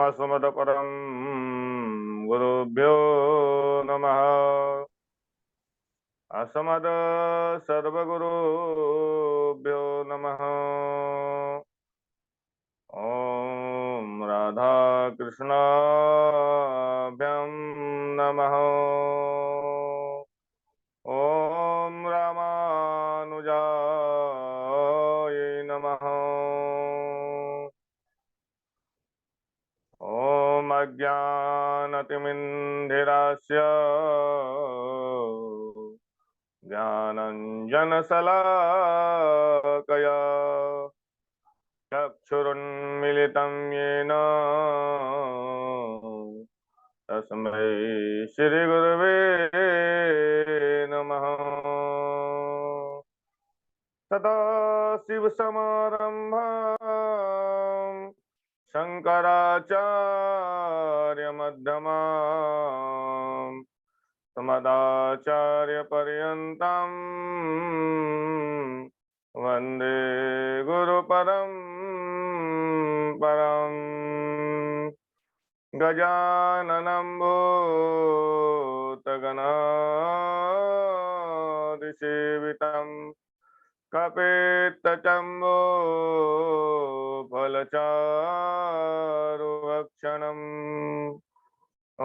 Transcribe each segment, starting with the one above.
अस्मदपरं गुरुभ्यो नमः। अस्मद सर्वगुरुभ्यो नमः। ॐ राधा कृष्णाभ्यां नमः। ॐ रामानुजाय नमः। ॐ अज्ञानतिमिन्धिरास्य ज्ञानञ्जनशलाकया चक्षुरुन्मिलितं येन तस्मै श्रीगुरवे नमः। सदाशिवसमारम्भां शङ्कराचार्यमध्यमाम् अस्मदाचार्यपर्यन्तं वन्दे गुरुपरम्पराम्। गजाननं भूतगणादिसेवितं कपेत्तजम्बो फलचारुभक्षणम्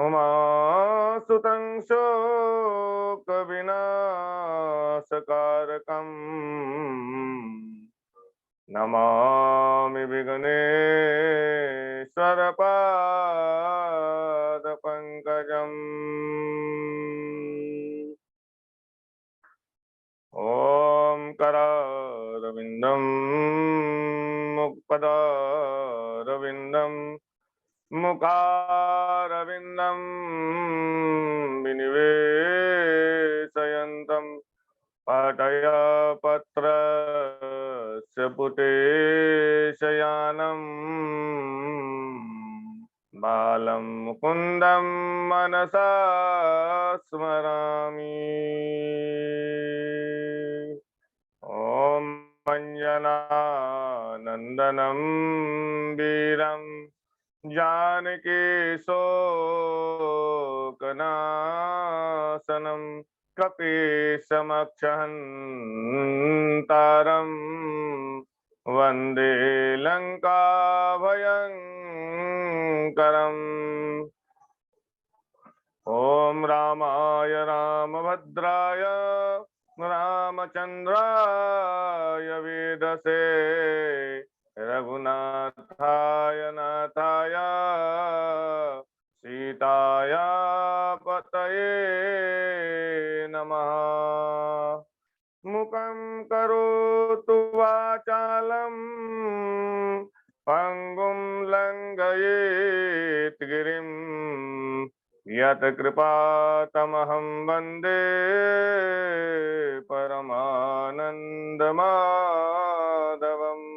उमासुतं शोकविनाशकारकम् नमामि विघ्नेश्वरपादपङ्कजम्। ॐ करारविन्दं मुक्पदारविन्दं मुखारविन्दं विनिवेशयन्तं पाटयपत्रस्य पुटेशयानं बालं मुकुन्दं मनसा स्मरामि। ॐ अञ्जनानन्दनं वीरं जानकी शोकनाशनं कपीशमक्षहन्तारं वन्दे लङ्काभयङ्करम्। ॐ रामाय रामभद्राय रामचन्द्राय वेदसे रघुनाथाय नाथाय सीताय पतये नमः। मुखं करोतु वाचालं पङ्गुं लङ्घयेत् गिरिं यत्कृपातमहं वन्दे परमानन्दमाधवम्।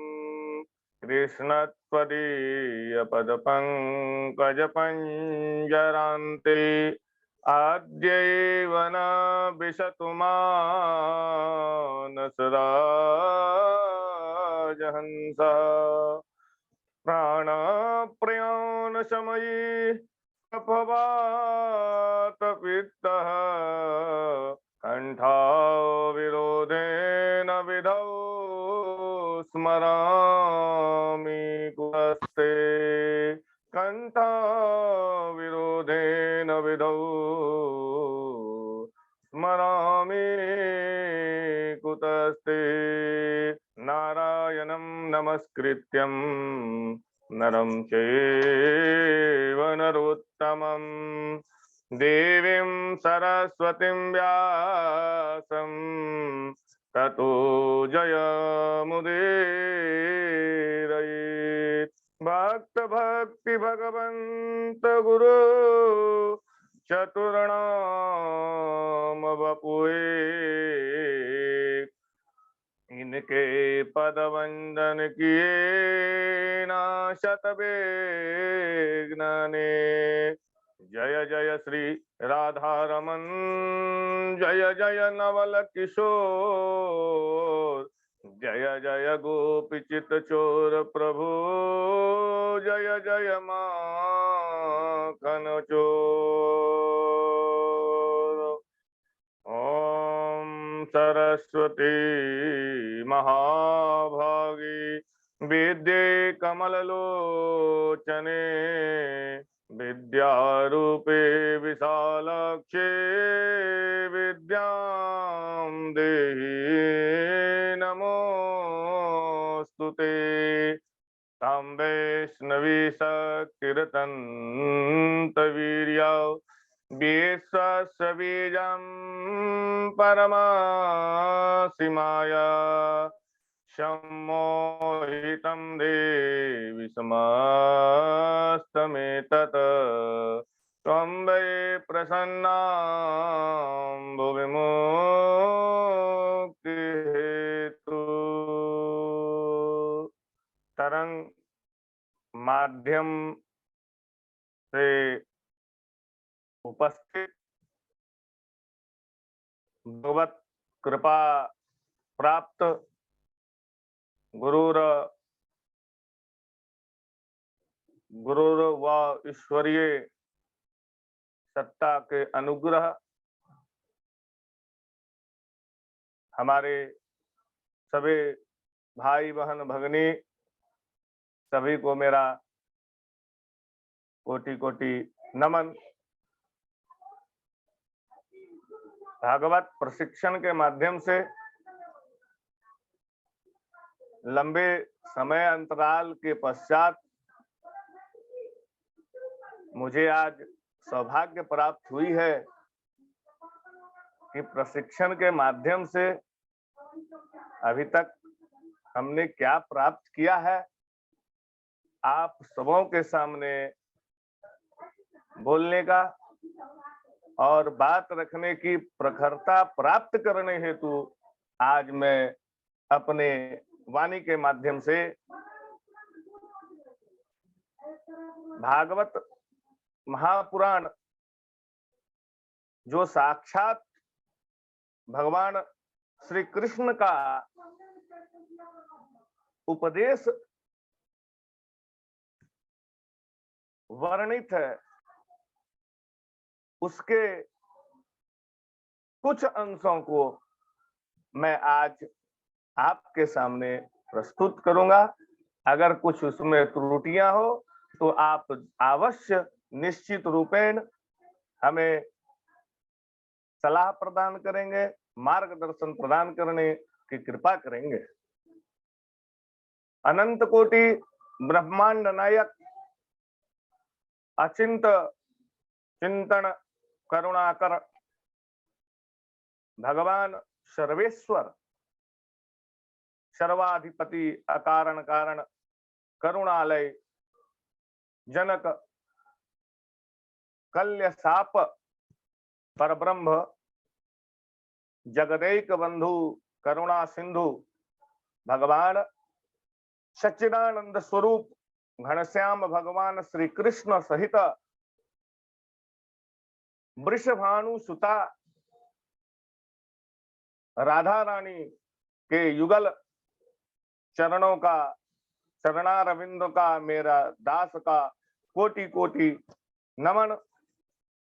कृष्णत्वदीयपदपङ्कजपञ्जरान्ते आद्यैव न विशतु मानसराजहंसः। प्राणप्रयाणसमये अपवातपित्तः कण्ठाविरोधेन विधौ स्मरामि कुतस्ते कण्ठाविरोधेन विधौ स्मरामि कुतस्ते। नारायणं नमस्कृत्यं नरं चैव नरोत्तमं देवीं सरस्वतीं व्यासं ततो जयमुदीरयेत्। भक्ति भगवन्त गुरु चतुर्णाम वपुए इनके पद वंदन किए नाशत विघ्नने। जय जय श्री राधा रमन जय जय नवल किशोर जय जय गोपीचित चोर प्रभु जय जय माखन चोर। ओम सरस्वती महाभागी विद्ये कमललोचने विद्यारूपे विशालाक्षे विद्यां देहि नमोस्तुते। तां वैष्णवी सकीर्तन्तवीर्या विश्वस्य बीजं परमासिमाया सम्मोहितं देवि समस्तमेतत् त्वं वै प्रसन्नां भुवि मुक्तिहेतु। तरंग माध्यम से उपस्थित भगवत कृपा प्राप्त गुरुर व ईश्वरीय सत्ता के अनुग्रह हमारे सभी भाई बहन भगनी सभी को मेरा कोटि कोटि नमन। भागवत प्रशिक्षण के माध्यम से लंबे समय अंतराल के पश्चात मुझे आज सौभाग्य प्राप्त हुई है कि प्रशिक्षण के माध्यम से अभी तक हमने क्या प्राप्त किया है आप सबों के सामने बोलने का और बात रखने की प्रखरता प्राप्त करने हेतु आज मैं अपने वाणी के माध्यम से भागवत महापुराण जो साक्षात भगवान श्री कृष्ण का उपदेश वर्णित है उसके कुछ अंशों को मैं आज आपके सामने प्रस्तुत करूंगा। अगर कुछ उसमें त्रुटियां हो तो आप अवश्य निश्चित रूपेण हमें सलाह प्रदान करेंगे, मार्गदर्शन प्रदान करने की कृपा करेंगे। अनंत कोटि ब्रह्मांड नायक अचिंत चिंतन करुणाकर भगवान सर्वेश्वर सर्वाधिपति अकारण कारण करुणालय जनक कल्य साप परब्रह्म जगदैक बंधु करुणा सिंधु भगवान सच्चिदानंद स्वरूप घनश्याम भगवान श्री कृष्ण सहित वृषभानु सुता राधा रानी के युगल चरणों का चरणारविंद का मेरा दास का कोटि कोटि नमन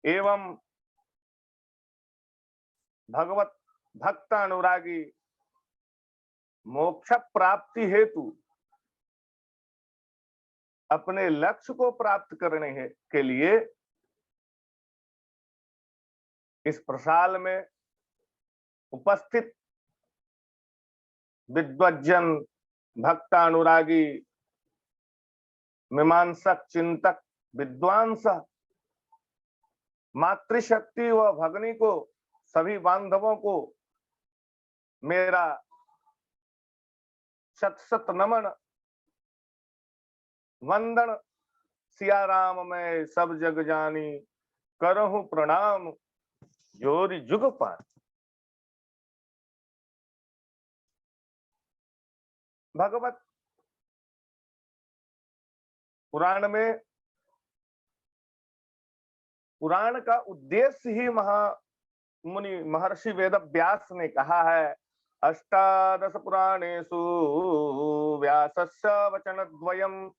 एवं भगवत भक्त अनुरागी मोक्ष प्राप्ति हेतु अपने लक्ष्य को प्राप्त करने के लिए इस प्रसाल में उपस्थित विद्वज्जन भक्तानुरागी मीमांसक चिंतक विद्वांस मातृशक्ति व भगनी को सभी बांधवों को मेरा शत शत नमन वंदन। सिया राम मैं सब जग जानी करहूं प्रणाम जोरी जुग पार। भगवत पुराण में पुराण का उद्देश्य ही मुनि महर्षि वेद व्यास ने कहा है अष्टादश पुराणेषु व्यासस्य वचनद्वयम्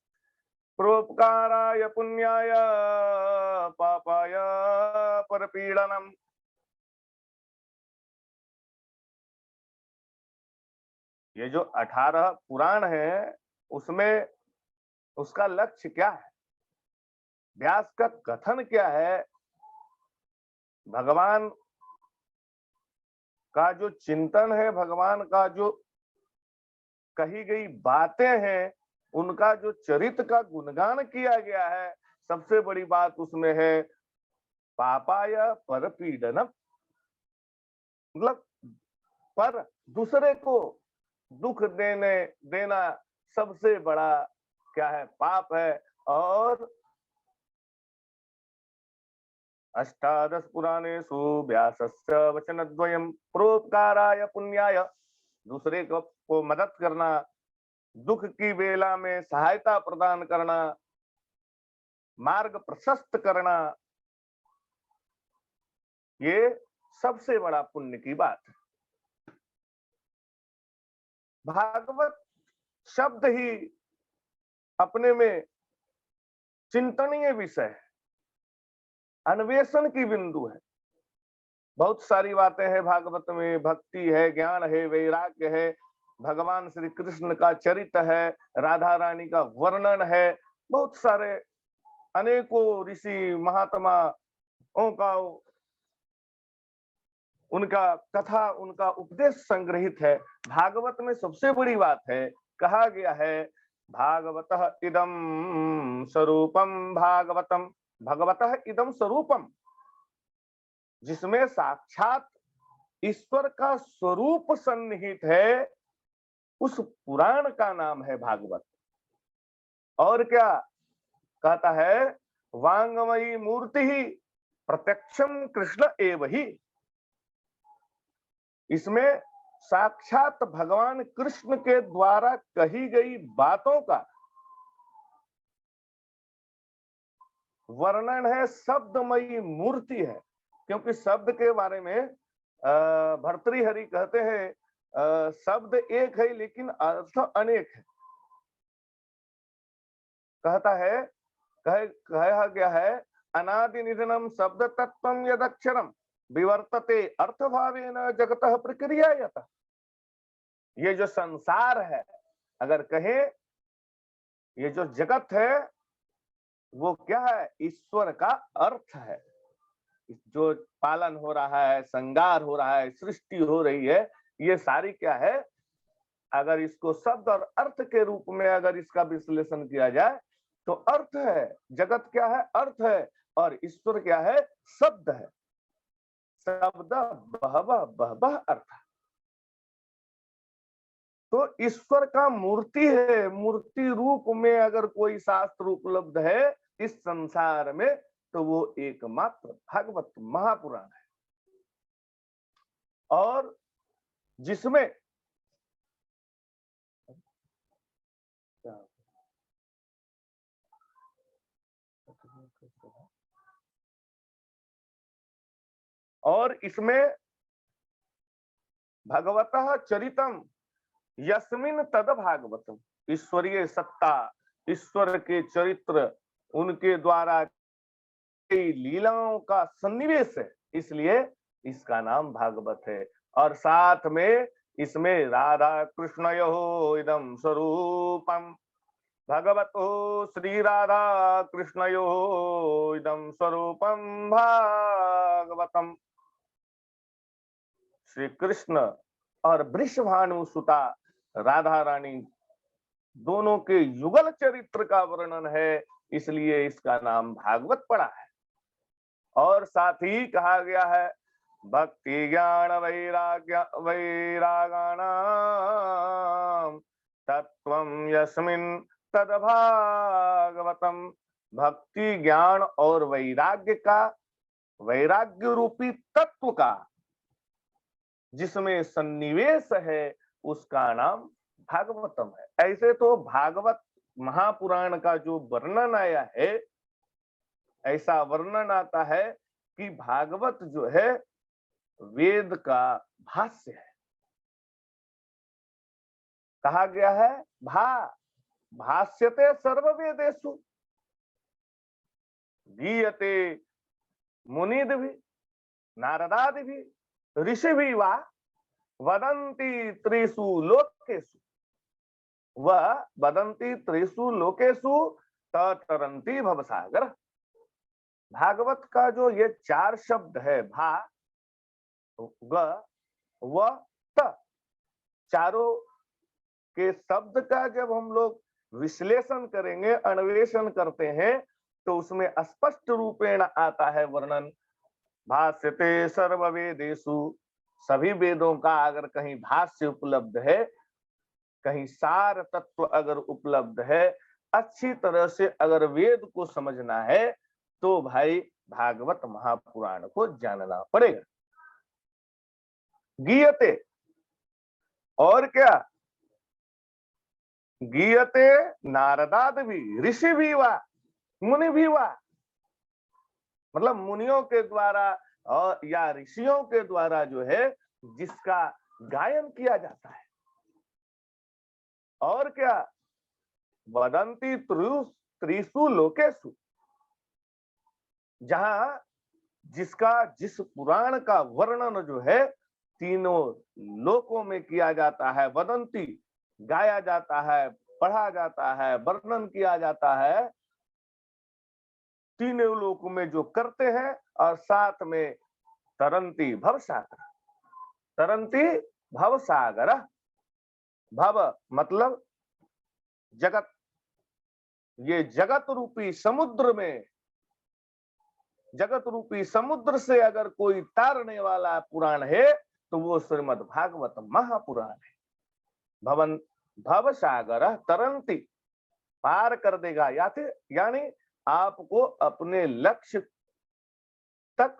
परोपकाराय पुण्याय पापाय परपीडनम्। ये जो 18 पुराण है उसमें उसका लक्ष्य क्या है, व्यास का कथन क्या है, भगवान का जो चिंतन है, भगवान का जो कही गई बातें हैं, उनका जो चरित्र का गुणगान किया गया है, सबसे बड़ी बात उसमें है पापाय परपीडनम, मतलब पर दूसरे को दुख देना सबसे बड़ा क्या है, पाप है। और अष्टादश पुराणेषु व्यासस्य वचनद्वयम् परोपकाराय पुण्याय, दूसरे को मदद करना, दुख की वेला में सहायता प्रदान करना, मार्ग प्रशस्त करना, ये सबसे बड़ा पुण्य की बात है। भागवत शब्द ही अपने में चिंतनीय विषय है, अन्वेषण की बिंदु है। बहुत सारी बातें हैं भागवत में, भक्ति है, ज्ञान है, वैराग्य है, भगवान श्री कृष्ण का चरित्र है, राधा रानी का वर्णन है, बहुत सारे अनेकों ऋषि महात्माओं का उनका कथा, उनका उपदेश संग्रहित है। भागवत में सबसे बड़ी बात है, कहा गया है भागवतः इदं स्वरूपम भागवतम, भगवतः इदं स्वरूपम, जिसमें साक्षात ईश्वर का स्वरूप सन्निहित है, उस पुराण का नाम है भागवत। और क्या कहता है, वांगमयी मूर्ति ही प्रत्यक्षम कृष्ण एव ही, इसमें साक्षात भगवान कृष्ण के द्वारा कही गई बातों का वर्णन है, शब्दमयी मूर्ति है। क्योंकि शब्द के बारे में भर्तृहरि कहते हैं शब्द एक है लेकिन अर्थ अनेक है। कहता है, कहा गया है, अनादि निधनम शब्द तत्वम यदक्षरम विवर्तते अर्थभावेन जगतः प्रक्रियायतः। ये जो संसार है, अगर कहे ये जो जगत है वो क्या है, ईश्वर का अर्थ है। जो पालन हो रहा है, श्रृंगार हो रहा है, सृष्टि हो रही है, ये सारी क्या है, अगर इसको शब्द और अर्थ के रूप में अगर इसका विश्लेषण किया जाए तो अर्थ है, जगत क्या है, अर्थ है, और ईश्वर क्या है, शब्द है। शब्द बहवः बहवः अर्थ। तो ईश्वर का मूर्ति है, मूर्ति रूप में अगर कोई शास्त्र उपलब्ध है इस संसार में तो वो एकमात्र भागवत महापुराण है। और जिसमें और इसमें भगवतः चरितम यस्मिन तद भागवतम, ईश्वरीय सत्ता, ईश्वर के चरित्र, उनके द्वारा लीलाओं का सन्निवेश है, इसलिए इसका नाम भागवत है। और साथ में इसमें राधा कृष्णयोः इदं स्वरूपम, भगवतो श्री राधा कृष्णयोः इदं स्वरूपम भागवतम, श्री कृष्ण और वृषभानु सुता राधा रानी दोनों के युगल चरित्र का वर्णन है, इसलिए इसका नाम भागवत पड़ा है। और साथ ही कहा गया है भक्ति ज्ञान वैराग्य वैरागाणाम तत्वम यस्मिन तद भागवतम, भक्ति ज्ञान और वैराग्य का, वैराग्य रूपी तत्व का जिसमें सन्निवेश है उसका नाम भागवतम है। ऐसे तो भागवत महापुराण का जो वर्णन आया है, ऐसा वर्णन आता है कि भागवत जो है वेद का भाष्य है। कहा गया है भाष्यते सर्ववेदेषु गीयते मुनिदिभि नारदादिभि ऋषिभि वा वदन्ति त्रिषु लोकेषु वह वदन्ति त्रिषु लोकेषु तरन्ति भवसागर। भागवत का जो ये 4 शब्द है भा ग व त, चारों के शब्द का जब हम लोग विश्लेषण करेंगे, अन्वेषण करते हैं, तो उसमें स्पष्ट रूपेण आता है वर्णन भाष्यते सर्ववेदेषु। सभी वेदों का अगर कहीं भाष्य उपलब्ध है, कहीं सार तत्व अगर उपलब्ध है, अच्छी तरह से अगर वेद को समझना है, तो भाई भागवत महापुराण को जानना पड़ेगा। गीयते और क्या, गीयते नारदाद भी ऋषि भी वा मुनि भी वा, मतलब मुनियों के द्वारा और या ऋषियों के द्वारा जो है जिसका गायन किया जाता है। और क्या, वदंती त्रिषु लोकेषु, जहां जिसका जिस पुराण का वर्णन जो है तीनों लोकों में किया जाता है, वदंती गाया जाता है, पढ़ा जाता है, वर्णन किया जाता है, तीनों लोकों में जो करते हैं, और साथ में तरंती भवसागर, तरंती भवसागर, भव मतलब जगत, ये जगत रूपी समुद्र में, जगत रूपी समुद्र से अगर कोई तारने वाला पुराण है तो वो श्रीमद् भागवत महापुराण है। भवन भवसागर तरंती, पार कर देगा, यानी आपको अपने लक्ष्य तक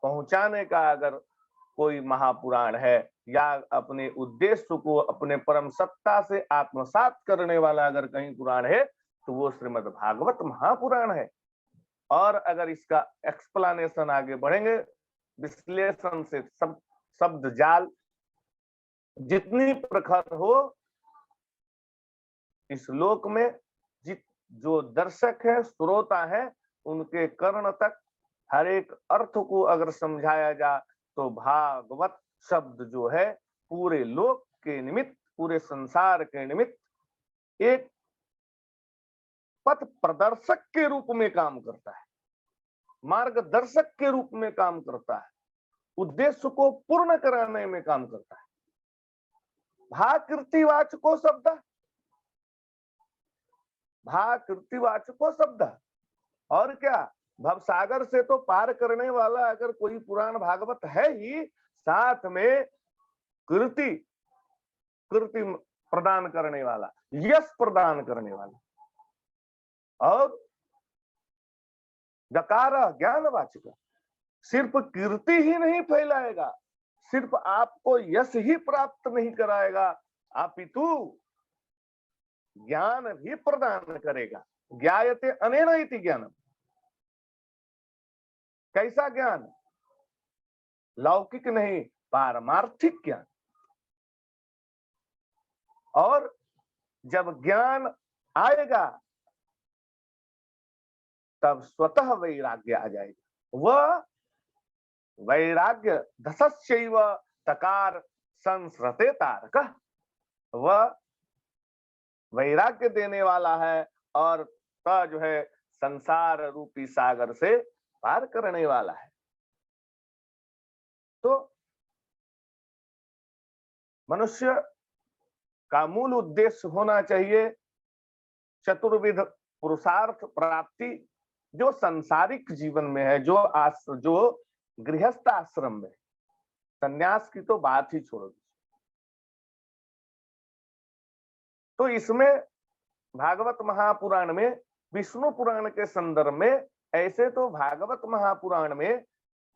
पहुंचाने का अगर कोई महापुराण है, या अपने उद्देश्य को अपने परम सत्ता से आत्मसात करने वाला अगर कहीं पुराण है, तो वो श्रीमद् भागवत महापुराण है। और अगर इसका एक्सप्लेनेशन आगे बढ़ेंगे, विश्लेषण से शब्द जाल जितनी प्रखर हो, इस लोक में जो दर्शक है, श्रोता है, उनके कर्ण तक हर एक अर्थ को अगर समझाया जा, तो भागवत शब्द जो है पूरे लोक के निमित्त, पूरे संसार के निमित्त एक पथ प्रदर्शक के रूप में काम करता है, मार्गदर्शक के रूप में काम करता है, उद्देश्य को पूर्ण कराने में काम करता है। भाकृतिवाचको शब्द, भाकृतिवाचको शब्द, और क्या, भवसागर से तो पार करने वाला अगर कोई पुराण भागवत है ही, साथ में कृति प्रदान करने वाला, यश प्रदान करने वाला, और दकार ज्ञानवाचक, सिर्फ कीर्ति ही नहीं फैलाएगा, सिर्फ आपको यश ही प्राप्त नहीं कराएगा, अपितु ज्ञान भी प्रदान करेगा। ज्ञायते अनेन इति ज्ञानम, कैसा ज्ञान, लौकिक नहीं, पारमार्थिक ज्ञान। और जब ज्ञान आएगा तब स्वतः वैराग्य आ जाएगा। वह वैराग्य दशस्यैव तकार संस्रते तारक, वह वैराग्य देने वाला है, और जो है संसार रूपी सागर से पार करने वाला है। तो मनुष्य का मूल उद्देश्य होना चाहिए चतुर्विध पुरुषार्थ प्राप्ति, जो सांसारिक जीवन में है, जो गृहस्थ आश्रम में, संन्यास की तो बात ही छोड़ दी। तो इसमें भागवत महापुराण में, विष्णु पुराण के संदर्भ में, ऐसे तो भागवत महापुराण में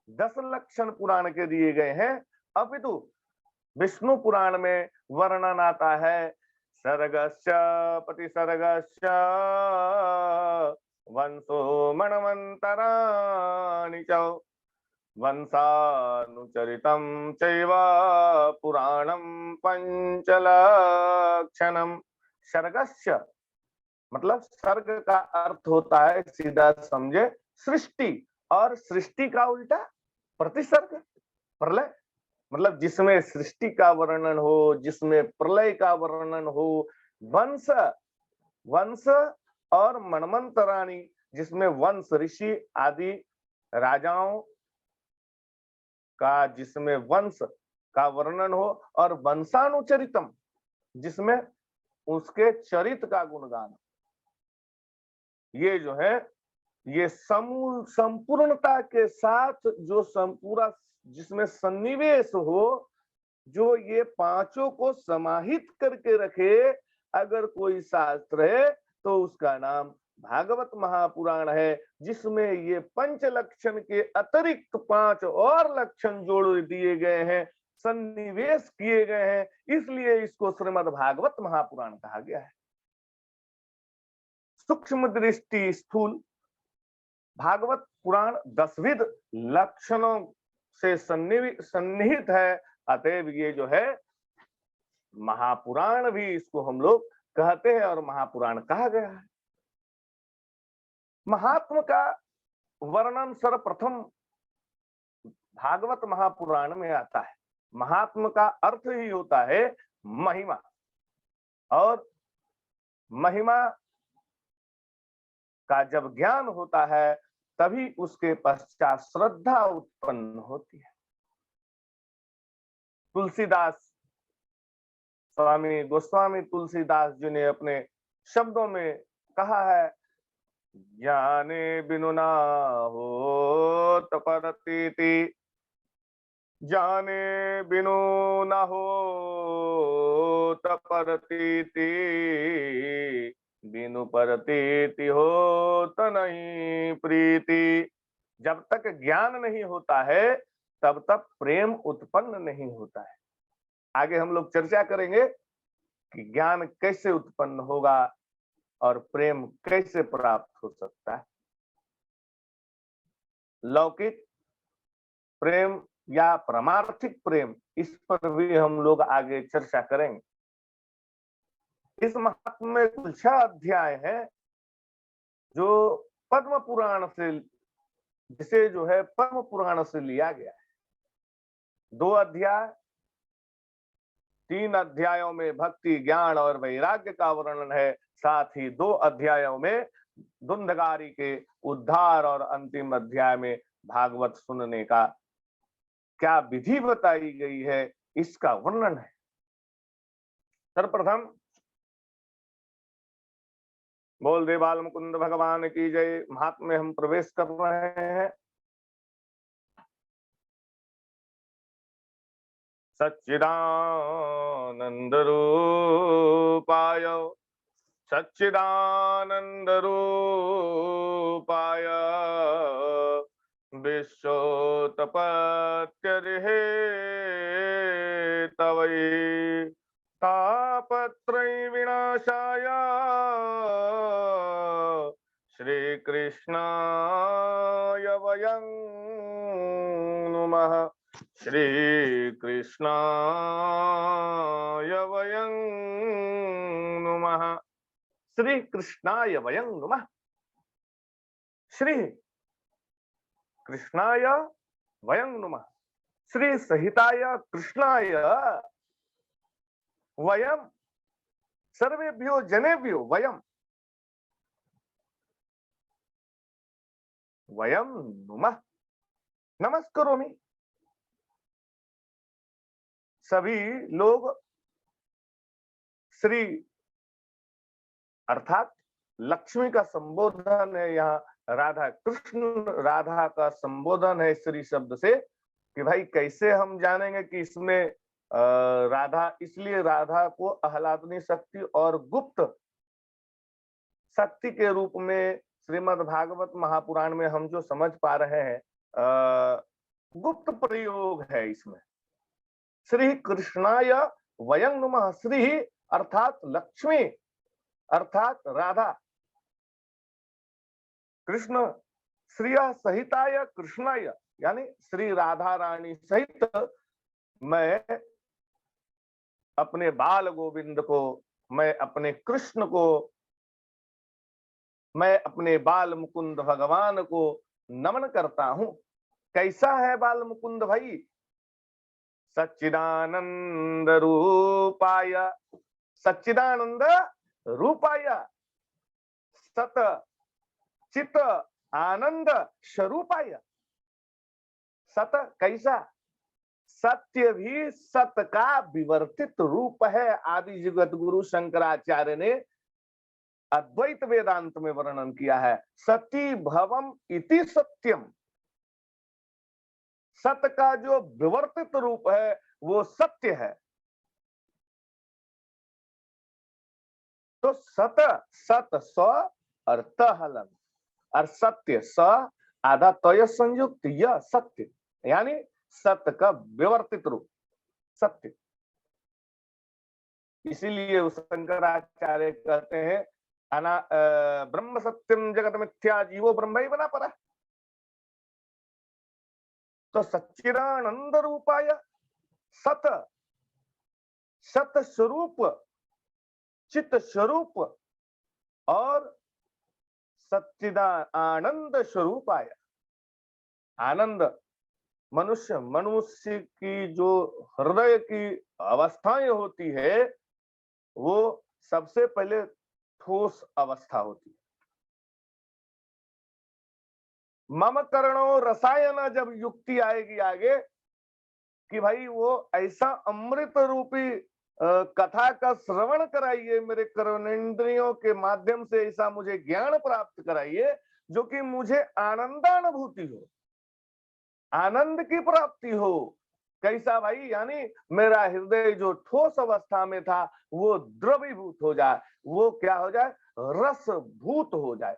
10 लक्षण पुराण के दिए गए हैं, अपितु विष्णु पुराण में वर्णन आता है सर्गस्य प्रतिसर्गस्य वंशो मन्वन्तराणि च वंशानुचरितं चैव पुराणं पंचलक्षणम। सर्गस्य मतलब सर्ग का अर्थ होता है, सीधा समझे, सृष्टि। और सृष्टि का उल्टा प्रतिसर्ग, प्रलय। मतलब जिसमें सृष्टि का वर्णन हो, जिसमें प्रलय का वर्णन हो। वंश, वंश और मनमंतराणी, जिसमें वंश ऋषि आदि राजाओं का, जिसमें वंश का वर्णन हो, और वंशानुचरितम, जिसमें उसके चरित्र का गुणगान। ये जो है, ये संपूर्णता के साथ जो संपूरा, जिसमें सन्निवेश हो, जो ये पांचों को समाहित करके रखे, अगर कोई शास्त्र है तो उसका नाम भागवत महापुराण है, जिसमें ये पंच लक्षण के अतिरिक्त 5 और लक्षण जोड़ दिए गए हैं, सन्निवेश किए गए हैं, इसलिए इसको श्रीमद् भागवत महापुराण कहा गया है। सूक्ष्म दृष्टि स्थूल भागवत पुराण 10 विध लक्षणों से सन्निहित है, अतएव ये जो है महापुराण भी इसको हम लोग कहते हैं और महापुराण कहा गया है। महात्म का वर्णन सर्वप्रथम भागवत महापुराण में आता है। महात्म का अर्थ ही होता है महिमा, और महिमा का जब ज्ञान होता है तभी उसके पश्चात श्रद्धा उत्पन्न होती है। तुलसीदास, स्वामी गोस्वामी तुलसीदास जी ने अपने शब्दों में कहा है, ज्ञाने बिनु ना होत परतीति, जाने बिनु ना होत परतीति, बिनु परतीति होत नहीं प्रीति। जब तक ज्ञान नहीं होता है तब तक प्रेम उत्पन्न नहीं होता है। आगे हम लोग चर्चा करेंगे कि ज्ञान कैसे उत्पन्न होगा और प्रेम कैसे प्राप्त हो सकता है। लौकिक प्रेम या परमार्थिक प्रेम, इस पर भी हम लोग आगे चर्चा करेंगे। इस महात्म में कुल 6 अध्याय है, जो पद्म पुराण से, जिसे जो है पद्म पुराण से लिया गया है। 2 अध्याय, 3 अध्यायों में भक्ति, ज्ञान और वैराग्य का वर्णन है, साथ ही 2 अध्यायों में धुंधगारी के उद्धार, और अंतिम अध्याय में भागवत सुनने का क्या विधि बताई गई है, इसका वर्णन है। सर्वप्रथम बोल दे बाल मुकुंद भगवान की जय। महात्म में हम प्रवेश कर रहे हैं। सच्चिदानंद रूपाय, सच्चिदानंद रूपाय, विश्वोत्पत्त्यर्हेतवै, तापत्रय विनाशाय, श्रीकृष्णाय वयं नुमः, श्रीकृष्णाय वयं नुमः, श्री कृष्णाय वयं नुमः। श्री कृष्णाय वयं नुमः, श्री सहिताय कृष्णाय वयं सर्वेभ्यो जनेभ्यो वयं वयं नुमः नमस्करोमि। सभी लोग श्री अर्थात लक्ष्मी का संबोधन है, यहाँ राधा कृष्ण, राधा का संबोधन है श्री शब्द से, कि भाई कैसे हम जानेंगे कि इसमें राधा, इसलिए राधा को आह्लादनी शक्ति और गुप्त शक्ति के रूप में श्रीमद् भागवत महापुराण में हम जो समझ पा रहे हैं, गुप्त प्रयोग है इसमें। श्री कृष्णाय वयं नुमः, श्री अर्थात लक्ष्मी अर्थात राधा, कृष्ण, श्रिया सहिताय कृष्णाय, यानी श्री राधा रानी सहित मैं अपने बाल गोविंद को, मैं अपने कृष्ण को, मैं अपने बाल मुकुंद भगवान को नमन करता हूं। कैसा है बाल मुकुंद भाई? सच्चिदानंद रूपाय, सच्चिदानंद रूपाय, सत चित आनंद स्वरूपाय। सत कैसा? सत्य भी सत का विवर्तित रूप है। आदि जगत गुरु शंकराचार्य ने अद्वैत वेदांत में वर्णन किया है, सती भवम इति सत्यम। सत का जो विवर्तित रूप है वो सत्य है। तो सत, सत स और त हलन और सत्य स आधा तय संयुक्त यह सत्य, यानी सत्य का विवर्तित रूप सत्य। इसीलिए उस शंकराचार्य कहते हैं ब्रह्म सत्यम जगत मिथ्या जीवो ब्रह्म ही बना पड़ा। तो सच्चिदानंद रूपाय, सत सत स्वरूप, चित स्वरूप और सच्चिदानंद स्वरूपाय। आनंद मनुष्य की जो हृदय की अवस्थाएं होती है वो सबसे पहले ठोस अवस्था होती है। मम करणो रसायन जब युक्ति आएगी आगे कि भाई वो ऐसा अमृत रूपी कथा का श्रवण कराइए, मेरे कर्मेंद्रियों के माध्यम से ऐसा मुझे ज्ञान प्राप्त कराइए जो कि मुझे आनंदानुभूति हो, आनंद की प्राप्ति हो। कैसा भाई? यानी मेरा हृदय जो ठोस अवस्था में था वो द्रवीभूत हो जाए, वो क्या हो जाए? रसभूत हो जाए।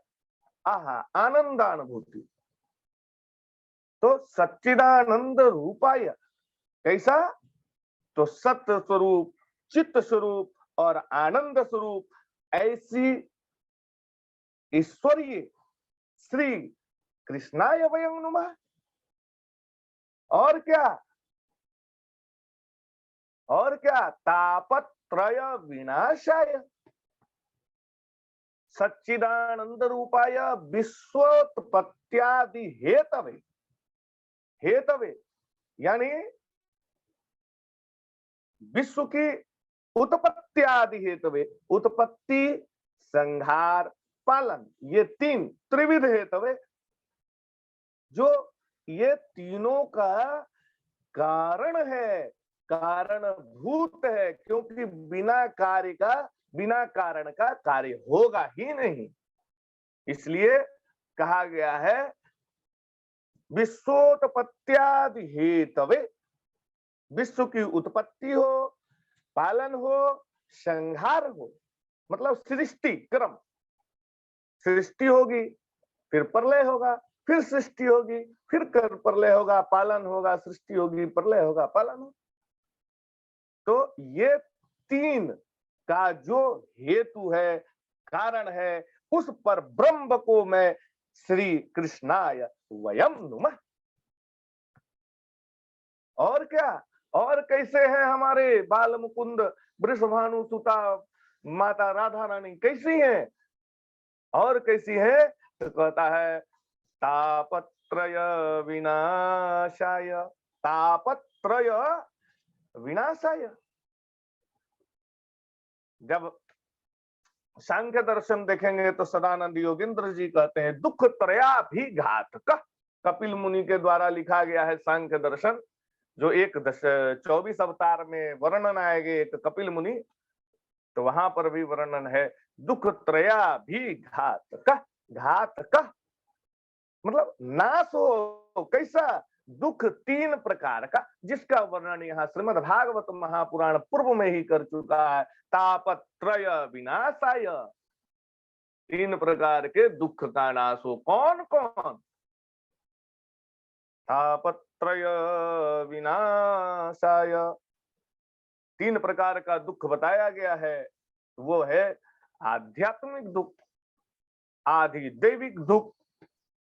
आहा, आनंदानुभूति। तो सच्चिदानंद रूपाय कैसा? तो सत्य स्वरूप, चित्त स्वरूप और आनंद स्वरूप ऐसी ईश्वरीय श्री कृष्णाय वयं नुमः। और क्या? और क्या? तापत्रय विनाशाय, सच्चिदानंद रूपाय विश्वोत्पत्त्यादि हेतवे। हेतवे यानी विश्व की उत्पत्ति आदि हेतवे, उत्पत्ति, संहार, पालन, ये तीन त्रिविध हेतवे, जो ये तीनों का कारण है, कारणभूत है। क्योंकि बिना कार्य का, बिना कारण का कार्य होगा ही नहीं। इसलिए कहा गया है विश्वोत्पत्त्यादि हेतवे। विश्व की उत्पत्ति हो, पालन हो, संहार हो, मतलब सृष्टि क्रम। सृष्टि होगी, फिर प्रलय होगा, फिर सृष्टि होगी, फिर प्रलय होगा, पालन होगा, सृष्टि होगी, प्रलय होगा, पालन होगा। तो ये तीन का जो हेतु है, कारण है, उस पर ब्रह्म को मैं श्री कृष्णाय वयं नुमः। और क्या? और कैसे है हमारे बाल मुकुंद वृषभानु सुता माता राधा रानी कैसी है? और कैसी है? तो कहता है तापत्रय विनाशाय, तापत्रय विनाशाय। जब सांख्य दर्शन देखेंगे तो सदानंद योगेंद्र जी कहते हैं दुख त्रयाभि घातक। कपिल मुनि के द्वारा लिखा गया है सांख्य दर्शन, जो 24 अवतार में वर्णन आएंगे एक कपिल मुनि, तो वहां पर भी वर्णन है दुख त्रयाभि घातक। घातक मतलब नाश हो। कैसा? दुख तीन प्रकार का, जिसका वर्णन यहाँ श्रीमद् भागवत महापुराण पूर्व में ही कर चुका है। तापत्रय विनाशाय, तीन प्रकार के दुख का नाश हो। कौन कौन? तापत्रय विनाशाय, तीन प्रकार का दुख बताया गया है। वो है आध्यात्मिक दुख, आधिदैविक दुख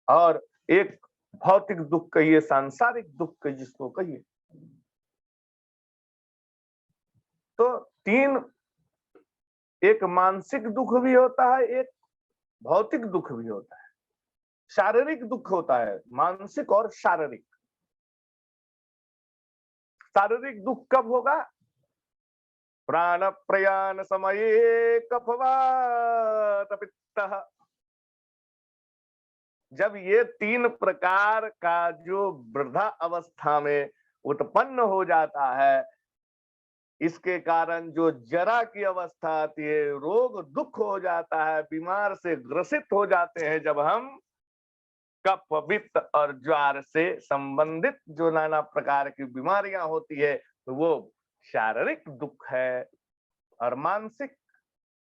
और एक भौतिक दुख कहिए, सांसारिक दुख कहिए, जिसको कहिए। तो तीन, एक मानसिक दुख भी होता है, एक भौतिक दुख भी होता है, शारीरिक दुख होता है, मानसिक और शारीरिक। शारीरिक दुख कब होगा? प्राण प्रयाण समये कफवात पित्तः। जब ये तीन प्रकार का जो वृद्धा अवस्था में उत्पन्न हो जाता है, इसके कारण जो जरा की अवस्था आती है, रोग दुख हो जाता है, बीमार से ग्रसित हो जाते हैं, जब हम कफ पित्त और ज्वार से संबंधित जो नाना प्रकार की बीमारियां होती है, वो शारीरिक दुख है। और मानसिक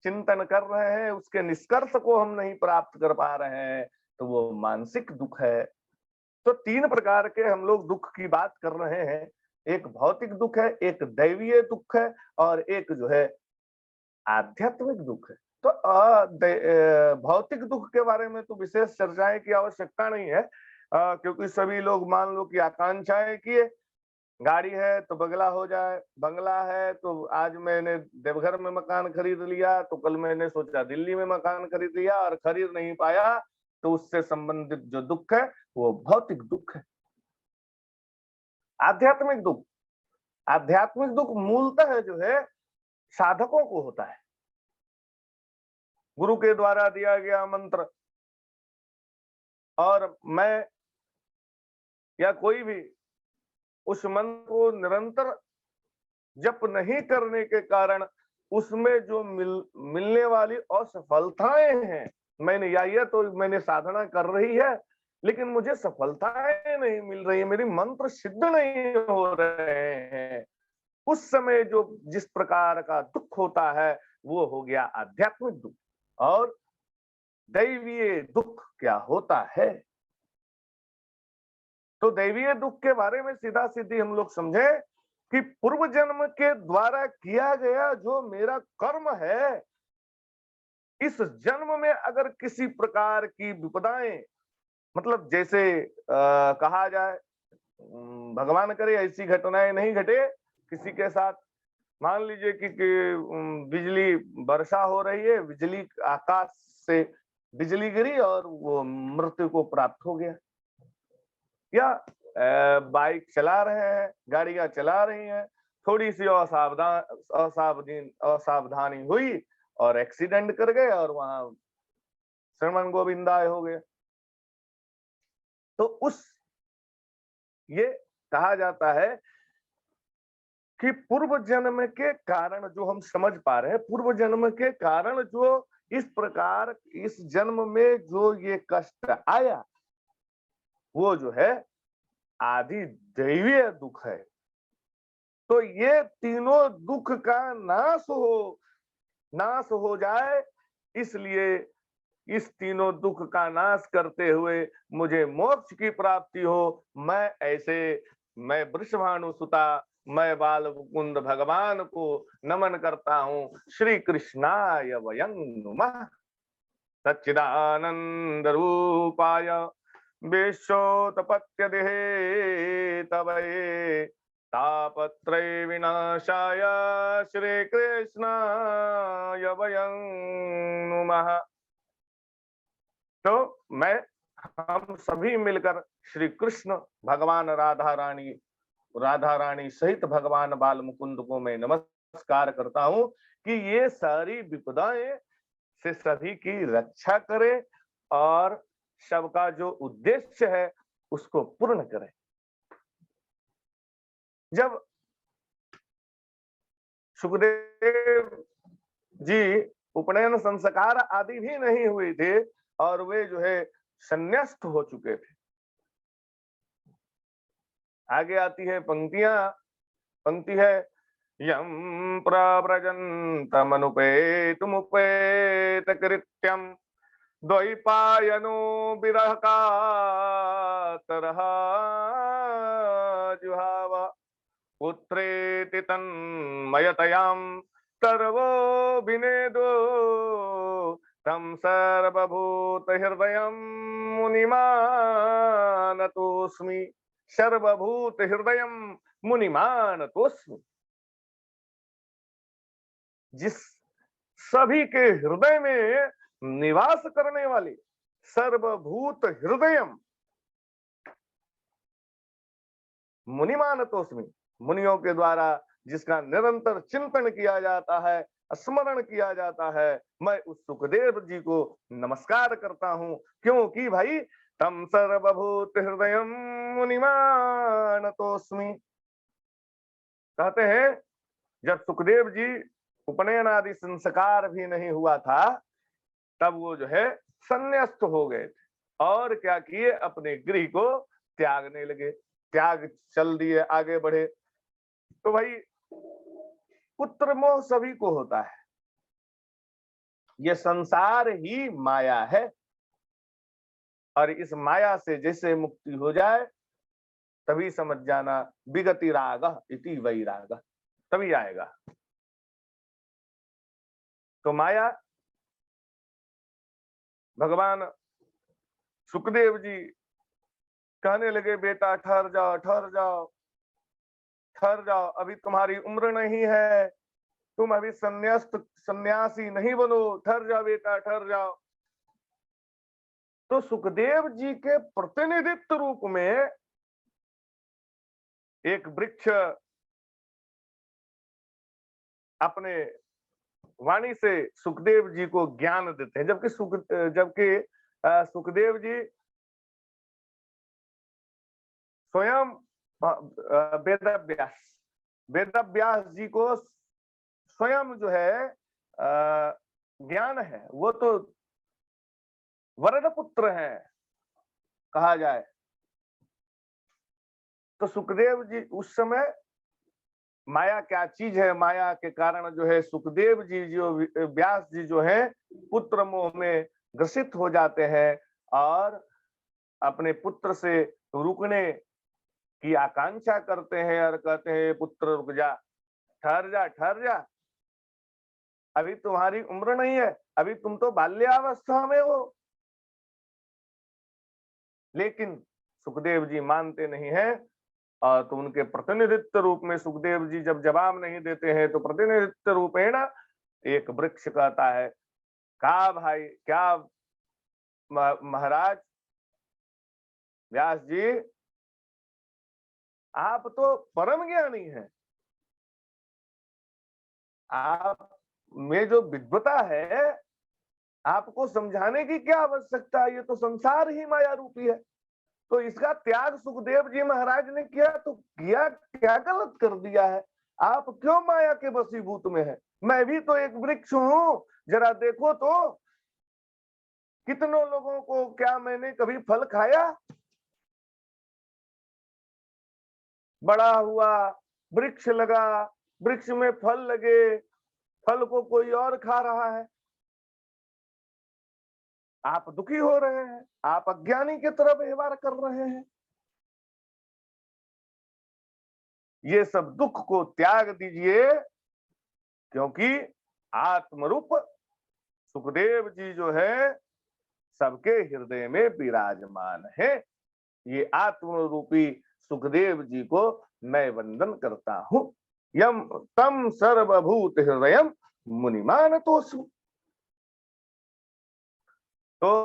चिंतन कर रहे हैं, उसके निष्कर्ष को हम नहीं प्राप्त कर पा रहे हैं, तो वो मानसिक दुख है। तो तीन प्रकार के हम लोग दुख की बात कर रहे हैं। एक भौतिक दुख है, एक दैवीय दुख है, और एक जो है आध्यात्मिक दुख है। तो भौतिक दुख के बारे में तो विशेष चर्चाएं की आवश्यकता नहीं है, क्योंकि सभी लोग मान लो कि आकांक्षाएं किए, गाड़ी है तो बंगला हो जाए, बंगला है तो आज मैंने देवघर में मकान खरीद लिया, तो कल मैंने सोचा दिल्ली में मकान खरीद लिया और खरीद नहीं पाया, तो उससे संबंधित जो दुख है वो भौतिक दुख है। आध्यात्मिक दुख, आध्यात्मिक दुख मूलतः जो है साधकों को होता है। गुरु के द्वारा दिया गया मंत्र और मैं या कोई भी उस मंत्र को निरंतर जप नहीं करने के कारण उसमें जो मिलने वाली असफलताएं हैं, मैंने साधना कर रही है लेकिन मुझे सफलताएं नहीं मिल रही, मेरी मंत्र सिद्ध नहीं हो रहे हैं, उस समय जो जिस प्रकार का दुख होता है वो हो गया आध्यात्मिक दुख। और दैवीय दुख क्या होता है? तो दैवीय दुख के बारे में सीधा सीधी हम लोग समझे कि पूर्व जन्म के द्वारा किया गया जो मेरा कर्म है, इस जन्म में अगर किसी प्रकार की विपदाएं, मतलब जैसे कहा जाए, भगवान करे ऐसी घटनाएं नहीं घटे किसी के साथ। मान लीजिए कि बिजली वर्षा हो रही है, बिजली आकाश से बिजली गिरी और वो मृत्यु को प्राप्त हो गया, या बाइक चला रहे हैं, गाड़ियां चला रही हैं, थोड़ी सी असावधानी हुई और एक्सीडेंट कर गए और वहां श्रवण गोविंदाय हो गए। तो उस ये कहा जाता है कि पूर्व जन्म के कारण जो हम समझ पा रहे हैं, पूर्व जन्म के कारण जो इस प्रकार इस जन्म में जो ये कष्ट आया, वो जो है आदि दैवीय दुख है। तो ये तीनों दुख का नाश हो जाए, इसलिए इस तीनों दुख का नाश करते हुए मुझे मोक्ष की प्राप्ति हो, मैं वृषभानु सुता, मैं बाल मुकुंद भगवान को नमन करता हूँ। श्री कृष्णाय वयं नुमः। सच्चिदानंद रूपाय विश्वोत्पत्त्यदेहे तवये तापत्रय विनाशाय श्री कृष्णाय वयं नुमः। तो हम सभी मिलकर श्री कृष्ण भगवान राधा रानी सहित भगवान बाल मुकुंद को मैं नमस्कार करता हूं कि ये सारी विपदाएं से सभी की रक्षा करे और सबका जो उद्देश्य है उसको पूर्ण करे। जब सुखदेव जी उपनयन संस्कार आदि भी नहीं हुए थे और वे जो है संन्यास्त हो चुके थे, आगे आती है पंक्ति है, यम प्रव्रजन्तमनुपेतमुपेत कृत्यम द्वैपायनो विरह कातरः जुहाव पुत्रेति तन्मयतयां सर्वो विनेदो तम सर्वभूत हृदयं मुनिमानतोस्मि। सर्वभूत हृदयं मुनिमानतोस्मि। जिस सभी के हृदय में निवास करने वाले सर्वभूत हृदयम मुनिमानतोस्मि, मुनियों के द्वारा जिसका निरंतर चिंतन किया जाता है, स्मरण किया जाता है, मैं उस सुखदेव जी को नमस्कार करता हूं। क्योंकि भाई तम सर्वभूत हृदयम मुनिमानतोस्मि। कहते हैं जब सुखदेव जी उपनयन आदि संस्कार भी नहीं हुआ था, तब वो जो है संन्यास्त हो गए थे और क्या किए, अपने गृह को त्यागने लगे, त्याग चल दिए, आगे बढ़े। तो भाई पुत्र मोह सभी को होता है, ये संसार ही माया है, और इस माया से जैसे मुक्ति हो जाए तभी समझ जाना विगति राग इति वैराग, तभी आएगा। तो माया, भगवान सुखदेव जी कहने लगे बेटा ठहर जाओ, ठहर जाओ, ठहर जाओ, अभी तुम्हारी उम्र नहीं है, तुम अभी सन्यासी नहीं बनो, ठहर जाओ बेटा, ठहर जाओ। तो सुखदेव जी के प्रतिनिधित्व रूप में एक वृक्ष अपने वाणी से सुखदेव जी को ज्ञान देते हैं, जबकि सुखदेव जी स्वयं वेदव्यास जी को स्वयं जो है ज्ञान है, वो तो वरद पुत्र है कहा जाए। तो सुखदेव जी उस समय माया क्या चीज है, माया के कारण जो है सुखदेव जी जो व्यास जी जो है पुत्र मोह में ग्रसित हो जाते हैं और अपने पुत्र से रुकने की आकांक्षा करते हैं और कहते हैं पुत्र रुक जा, ठहर जा, ठहर जा, अभी तुम्हारी उम्र नहीं है, अभी तुम तो बाल्यावस्था में हो। लेकिन सुखदेव जी मानते नहीं हैं, और तो उनके प्रतिनिधित्व रूप में सुखदेव जी जब जवाब नहीं देते हैं तो प्रतिनिधित्व रूपेण एक वृक्ष कहता है, का भाई, क्या महाराज व्यास जी, आप तो परम ज्ञानी हैं, आप में जो विद्वता है आपको समझाने की क्या आवश्यकता है, ये तो संसार ही माया रूपी है। तो इसका त्याग सुखदेव जी महाराज ने किया, तो किया क्या गलत कर दिया है, आप क्यों माया के वशीभूत में है? मैं भी तो एक वृक्ष हूं, जरा देखो तो कितनों लोगों को क्या मैंने कभी फल खाया? बड़ा हुआ, वृक्ष लगा, वृक्ष में फल लगे, फल को कोई और खा रहा है, आप दुखी हो रहे हैं, आप अज्ञानी की तरह व्यवहार कर रहे हैं। ये सब दुख को त्याग दीजिए, क्योंकि आत्मरूप सुखदेव जी जो है सबके हृदय में विराजमान है। ये आत्मरूपी सुखदेव जी को मैं वंदन करता हूं। यम तम सर्वभूत हृदयम मुनिमानतोस्मि।